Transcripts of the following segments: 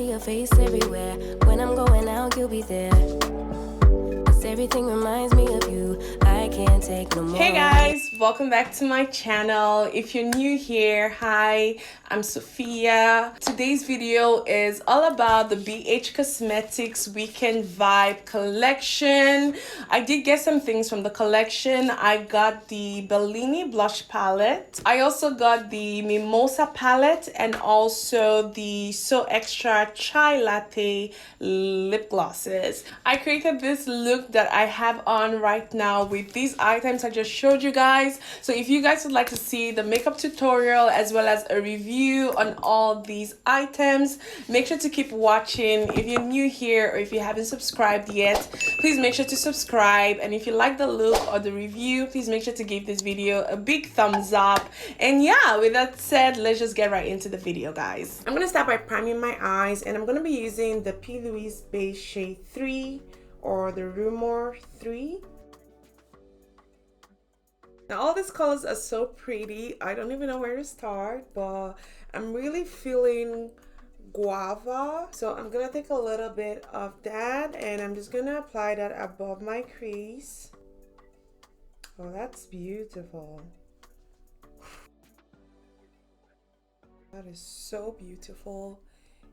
see your face everywhere. When I'm going out, you'll be there. 'Cause everything reminds me of you. I can't take no more. Hey guys, welcome back to my channel. If you're new here, hi, I'm Sophia. Today's video is all about the BH Cosmetics Weekend Vibe collection. I did get some things from the collection. I got the Bellini blush palette. I also got the Mimosa palette and also the So Extra Chai Latte lip glosses. I created this look that I have on right now with these items I just showed you guys. So if you guys would like to see the makeup tutorial as well as a review on all these items, make sure to keep watching. If you're new here or if you haven't subscribed yet, please make sure to subscribe. And if you like the look or the review, please make sure to give this video a big thumbs up. And yeah, with that said, let's just get right into the video, guys. I'm gonna start by priming my eyes, and I'm gonna be using the Plouise Beige Shade 3 or the Rumor 3. Now all these colors are so pretty. I don't even know where to start, but I'm really feeling guava. So I'm gonna take a little bit of that and I'm just gonna apply that above my crease. Oh, that's beautiful. That is so beautiful.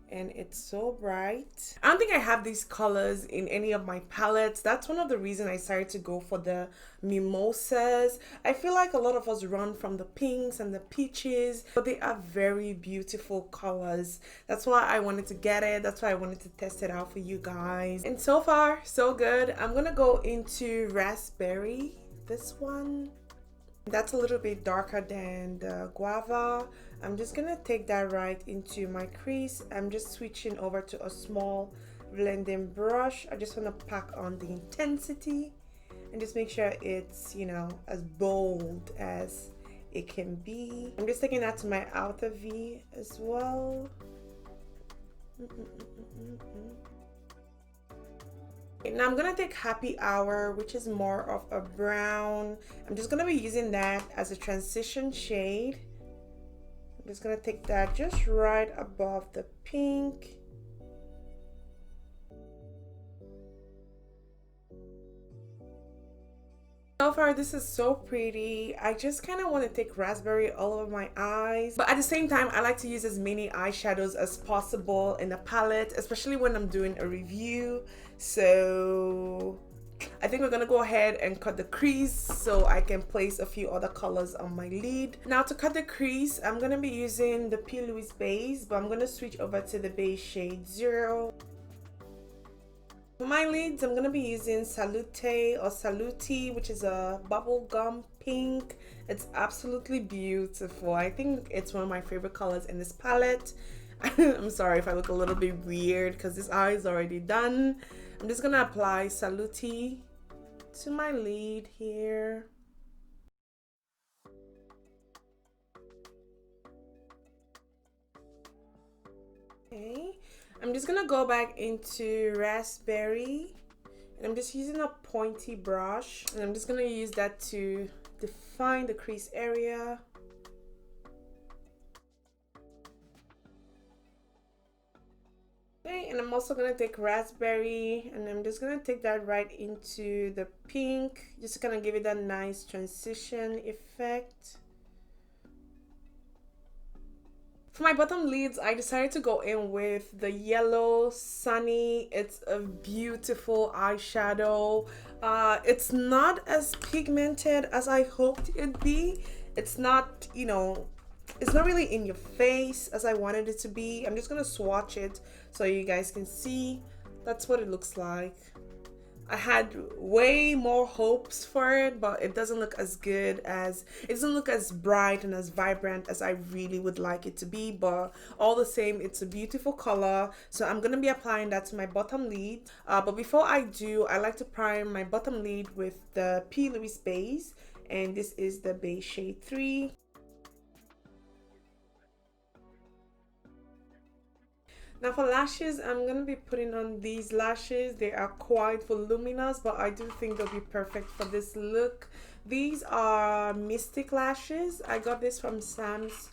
And it's so bright. I don't think I have these colors in any of my palettes. That's one of the reasons I started to go for the mimosas. I feel like a lot of us run from the pinks and the peaches, but they are very beautiful colors. That's why I wanted to get it. That's why I wanted to test it out for you guys. And so far, so good. I'm gonna go into raspberry, this one. That's a little bit darker than the guava. I'm just gonna take that right into my crease. I'm just switching over to a small blending brush. I just want to pack on the intensity and just make sure it's, you know, as bold as it can be. I'm just taking that to my outer V as well. Now I'm gonna take Happy Hour, which is more of a brown. I'm just gonna be using that as a transition shade. I'm just gonna take that just right above the pink. So far, this is so pretty. I just kind of want to take raspberry all over my eyes, but at the same time I like to use as many eyeshadows as possible in the palette, especially when I'm doing a review. So I think we're gonna go ahead and cut the crease so I can place a few other colors on my lid. Now to cut the crease, I'm gonna be using the Plouise Beige, but I'm gonna switch over to the Beige Shade 0. For my lids, I'm gonna be using Salute or Saluti, which is a bubblegum pink. It's absolutely beautiful. I think it's one of my favorite colors in this palette. I'm sorry if I look a little bit weird because this eye is already done. I'm just gonna apply Saluti to my lid here. Okay, I'm just gonna go back into raspberry and I'm just using a pointy brush and I'm just gonna use that to define the crease area. Okay, and I'm also gonna take raspberry and I'm just gonna take that right into the pink, just to kind of give it that nice transition effect. For my bottom lids, I decided to go in with the yellow Sunny. It's a beautiful eyeshadow. It's not as pigmented as I hoped it'd be. It's not, you know, it's not really in your face as I wanted it to be. I'm just gonna swatch it so you guys can see. That's what it looks like. I had way more hopes for it, but it doesn't look as good as, it doesn't look as bright and as vibrant as I really would like it to be, but all the same, it's a beautiful color. So I'm gonna be applying that to my bottom lid. But before I do, I like to prime my bottom lid with the Plouise Beige, and this is the Beige Shade 3. Now for lashes, I'm going to be putting on these lashes. They are quite voluminous, but I do think they'll be perfect for this look. These are Mystic lashes. I got this from Sam's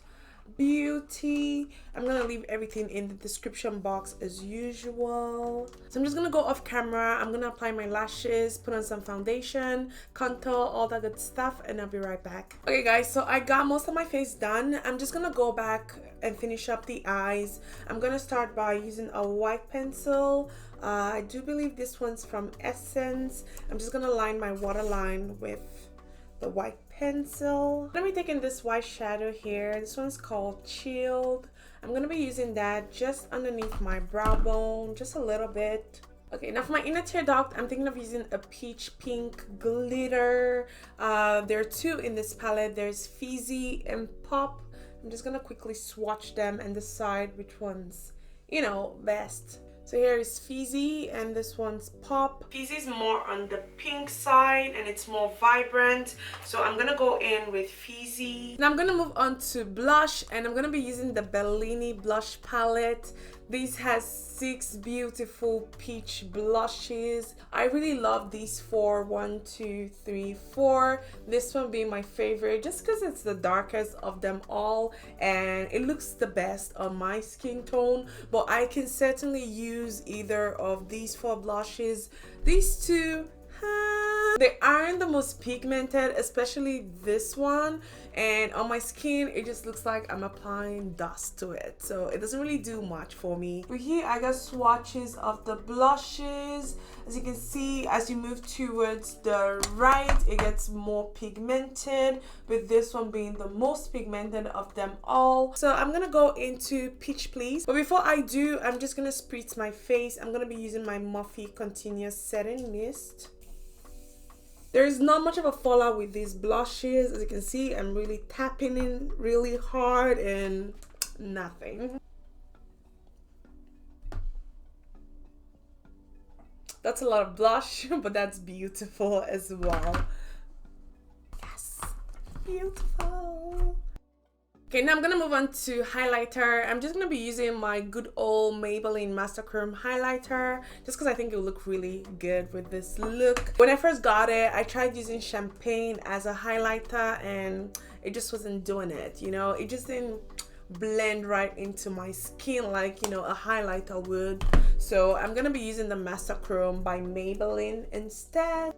Beauty. I'm gonna leave everything in the description box as usual. So I'm just gonna go off camera. I'm gonna apply my lashes, put on some foundation, contour, all that good stuff, and I'll be right back. Okay guys, so I got most of my face done. I'm just gonna go back and finish up the eyes. I'm gonna start by using a white pencil. I do believe this one's from Essence. I'm just gonna line my waterline with the white pencil. Let me take in this white shadow here. This one's called Chilled. I'm gonna be using that just underneath my brow bone, just a little bit. Okay, now for my inner tear duct, I'm thinking of using a peach pink glitter. There are two in this palette. There's Fizzy and Pop. I'm just gonna quickly swatch them and decide which one's, you know, best. So here is Fizzy and this one's Pop. Fizzy is more on the pink side and it's more vibrant. So I'm gonna go in with Fizzy. Now I'm gonna move on to blush and I'm gonna be using the Bellini blush palette. This has 6 beautiful peach blushes. I really love these four. 1, 2, 3, 4. This one being my favorite just because it's the darkest of them all and it looks the best on my skin tone. But I can certainly use either of these 4 blushes. These two, they aren't the most pigmented, especially this one, and on my skin it just looks like I'm applying dust to it, so it doesn't really do much for me. But here I got swatches of the blushes. As you can see, as you move towards the right it gets more pigmented, with this one being the most pigmented of them all. So I'm gonna go into Peach Please, but before I do, I'm just gonna spritz my face. I'm gonna be using my Morphe Continuous Setting Mist. There's not much of a fallout with these blushes. As you can see, I'm really tapping in really hard and nothing. That's a lot of blush, but that's beautiful as well. Yes, beautiful. Okay, now I'm gonna move on to highlighter. I'm just gonna be using my good old Maybelline Master Chrome highlighter just because I think it will look really good with this look. When I first got it, I tried using champagne as a highlighter and it just wasn't doing it, you know? It just didn't blend right into my skin like, you know, a highlighter would. So I'm gonna be using the Master Chrome by Maybelline instead.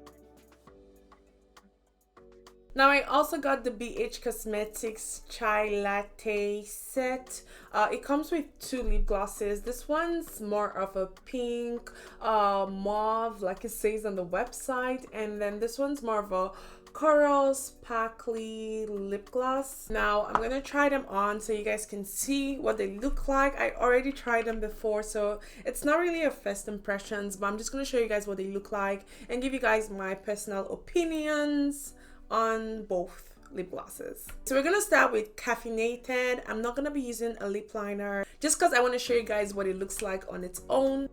Now I also got the BH Cosmetics Chai Latte set. It comes with 2 lip glosses. This one's more of a pink, mauve, like it says on the website, and then this one's more of a coral sparkly lip gloss. Now I'm gonna try them on so you guys can see what they look like. I already tried them before, so it's not really a first impressions, but I'm just gonna show you guys what they look like and give you guys my personal opinions on both lip glosses. So we're gonna start with Caffeinated. I'm not gonna be using a lip liner just because I want to show you guys what it looks like on its own.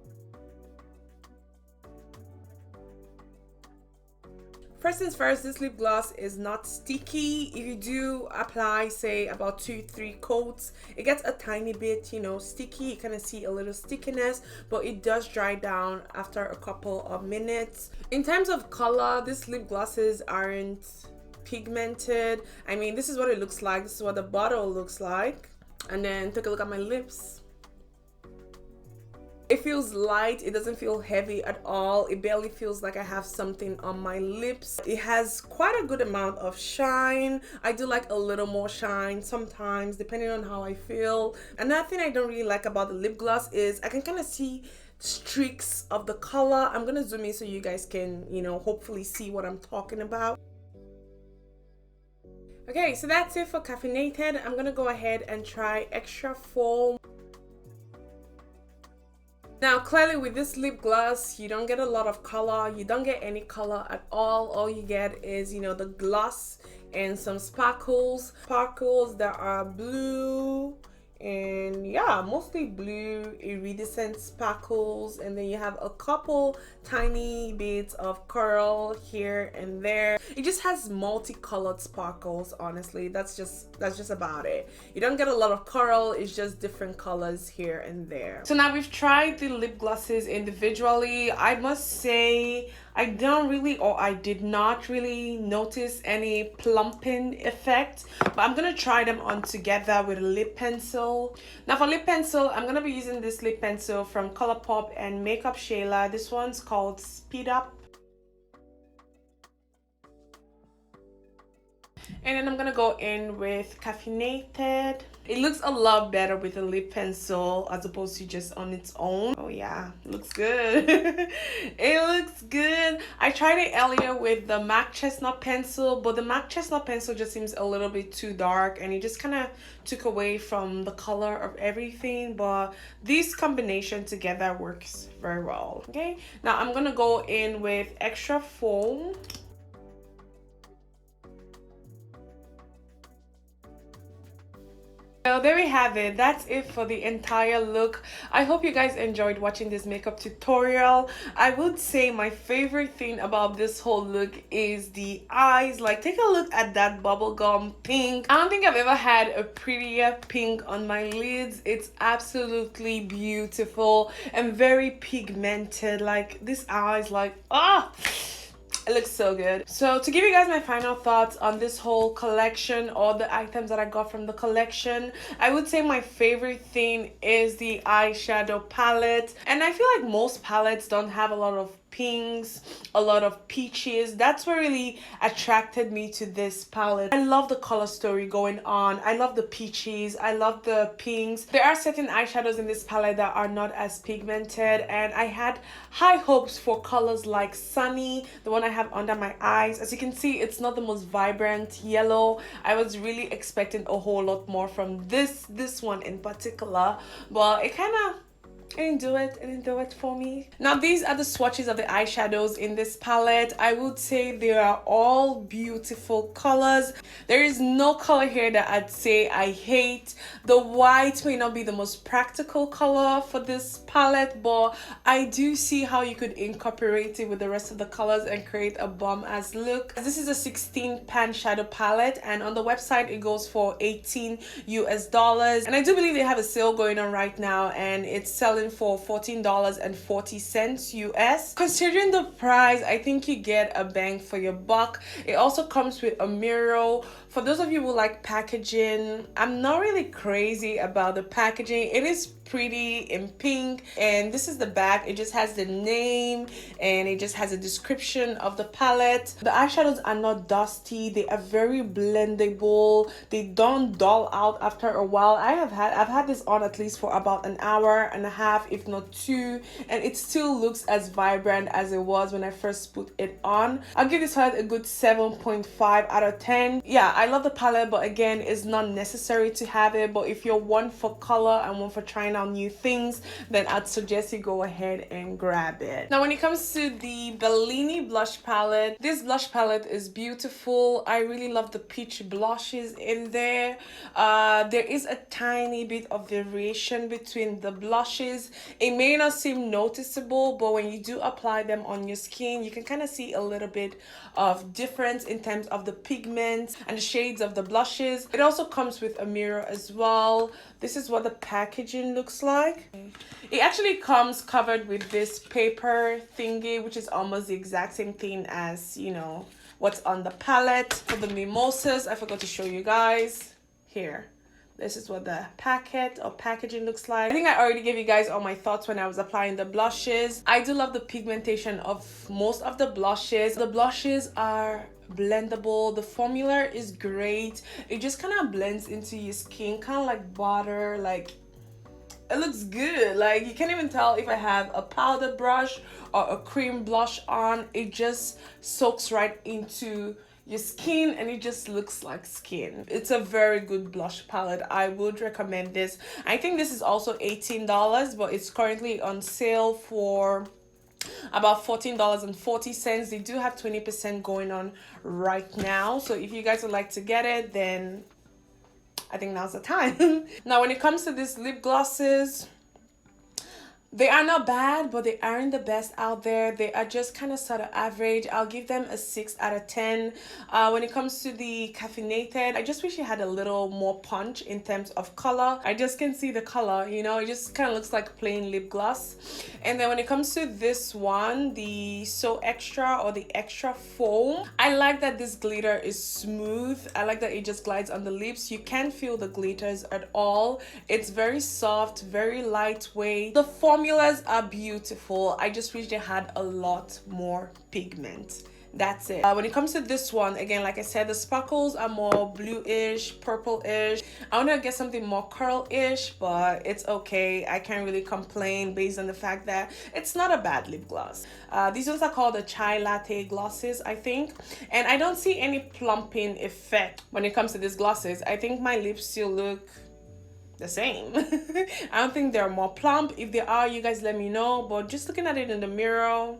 First things first, this lip gloss is not sticky. If you do apply, say, about 2-3 coats, it gets a tiny bit, you know, sticky. You kind of see a little stickiness, but it does dry down after a couple of minutes. In terms of color, these lip glosses aren't pigmented. I mean, this is what it looks like. This is what the bottle looks like. And then take a look at my lips. It feels light. It doesn't feel heavy at all. It barely feels like I have something on my lips. It has quite a good amount of shine. I do like a little more shine sometimes depending on how I feel. Another thing I don't really like about the lip gloss is I can kind of see streaks of the color. I'm gonna zoom in so you guys can, you know, hopefully see what I'm talking about. Okay, so that's it for Caffeinated. I'm gonna go ahead and try Extra Foam. Now clearly with this lip gloss you don't get a lot of color. You don't get any color at all. All you get is, you know, the gloss and some sparkles that are blue, and yeah, mostly blue, iridescent sparkles, and then you have a couple tiny bits of coral here and there. It just has multicolored sparkles. Honestly, that's just about it. You don't get a lot of coral, it's just different colors here and there. So now we've tried the lip glosses individually. I must say I don't really, or I did not really notice any plumping effect, but I'm gonna try them on together with a lip pencil. Now for lip pencil, I'm gonna be using this lip pencil from Colorpop and Makeup Shayla. This one's called Speed Up. And then I'm gonna go in with Caffeinated. It looks a lot better with a lip pencil as opposed to just on its own. Oh yeah, looks good. It looks good. I tried it earlier with the MAC Chestnut pencil, but the MAC Chestnut pencil just seems a little bit too dark and it just kind of took away from the color of everything. But this combination together works very well. Okay, now I'm gonna go in with Extra Foam. So there we have it. That's it for the entire look. I hope you guys enjoyed watching this makeup tutorial. I would say my favorite thing about this whole look is the eyes. Like, take a look at that bubblegum pink. I don't think I've ever had a prettier pink on my lids. It's absolutely beautiful and very pigmented. Like, this eyes, like, ah! It looks so good. So to give you guys my final thoughts on this whole collection, or the items that I got from the collection, I would say my favorite thing is the eyeshadow palette. And I feel like most palettes don't have a lot of pinks, a lot of peaches. That's what really attracted me to this palette. I love the color story going on. I love the peaches. I love the pinks. There are certain eyeshadows in this palette that are not as pigmented, and I had high hopes for colors like Sunny, the one I have under my eyes. As you can see, it's not the most vibrant yellow. I was really expecting a whole lot more from this one in particular, but it kind of didn't do it for me. Now these are the swatches of the eyeshadows in this palette. I would say they are all beautiful colors. There is no color here that I'd say I hate. The white may not be the most practical color for this palette, but I do see how you could incorporate it with the rest of the colors and create a bomb ass look. This is a 16 pan shadow palette, and on the website it goes for $18 US, and I do believe they have a sale going on right now, and it's selling for $14.40 US. Considering the price, I think you get a bang for your buck. It also comes with a mirror. For those of you who like packaging, I'm not really crazy about the packaging. It is pretty in pink, and this is the back. It just has the name and it just has a description of the palette. The eyeshadows are not dusty. They are very blendable. They don't dull out after a while. I've had this on at least for about an hour and a half, if not two, and it still looks as vibrant as it was when I first put it on. I'll give this palette a good 7.5 out of 10. Yeah, I love the palette, but again, it's not necessary to have it. But if you're one for color and one for trying out new things, then I'd suggest you go ahead and grab it. Now when it comes to the Bellini blush palette, this blush palette is beautiful. I really love the peach blushes in there. There is a tiny bit of variation between the blushes. It may not seem noticeable, but when you do apply them on your skin, you can kind of see a little bit of difference in terms of the pigments and the shades of the blushes. It also comes with a mirror as well. This is what the packaging looks like. It actually comes covered with this paper thingy, which is almost the exact same thing as, you know, what's on the palette. For the mimosas, I forgot to show you guys. Here, this is what the packet or packaging looks like. I think I already gave you guys all my thoughts when I was applying the blushes. I do love the pigmentation of most of the blushes. The blushes are blendable. The formula is great. It just kind of blends into your skin, kind of like butter. Like, it looks good. Like, you can't even tell if I have a powder brush or a cream blush on. It just soaks right into your skin and it just looks like skin. It's a very good blush palette. I would recommend this. I think this is also $18, but it's currently on sale for about $14.40. They do have 20% going on right now, so if you guys would like to get it, then I think now's the time. Now when it comes to these lip glosses, they are not bad, but they aren't the best out there. They are just kind of sort of average. I'll give them a 6 out of 10. When it comes to the caffeinated, I just wish it had a little more punch in terms of color. I just can see the color, you know, it just kind of looks like plain lip gloss. And then when it comes to this one, the So Extra or the Extra Foam, I like that this glitter is smooth. I like that it just glides on the lips. You can't feel the glitters at all. It's very soft, very lightweight. The formulas are beautiful. I just wish they had a lot more pigment. That's it. When it comes to this one, again, like I said, the sparkles are more bluish, purple-ish. I want to get something more curl-ish, but it's okay. I can't really complain based on the fact that it's not a bad lip gloss. These ones are called the Chai Latte glosses, I think. And I don't see any plumping effect when it comes to these glosses. I think my lips still look the same. I don't think they're more plump. If they are, you guys let me know. But just looking at it in the mirror,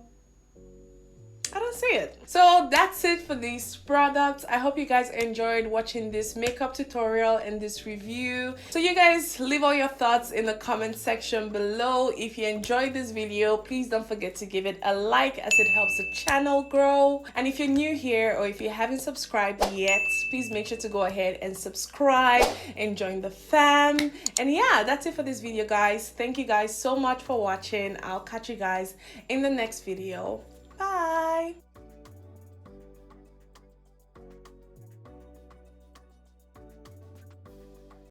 I don't see it. So that's it for these products. I hope you guys enjoyed watching this makeup tutorial and this review. So you guys leave all your thoughts in the comment section below. If you enjoyed this video, please don't forget to give it a like, as it helps the channel grow. And if you're new here or if you haven't subscribed yet, please make sure to go ahead and subscribe and join the fam. And yeah, that's it for this video, guys. Thank you guys so much for watching. I'll catch you guys in the next video. Bye.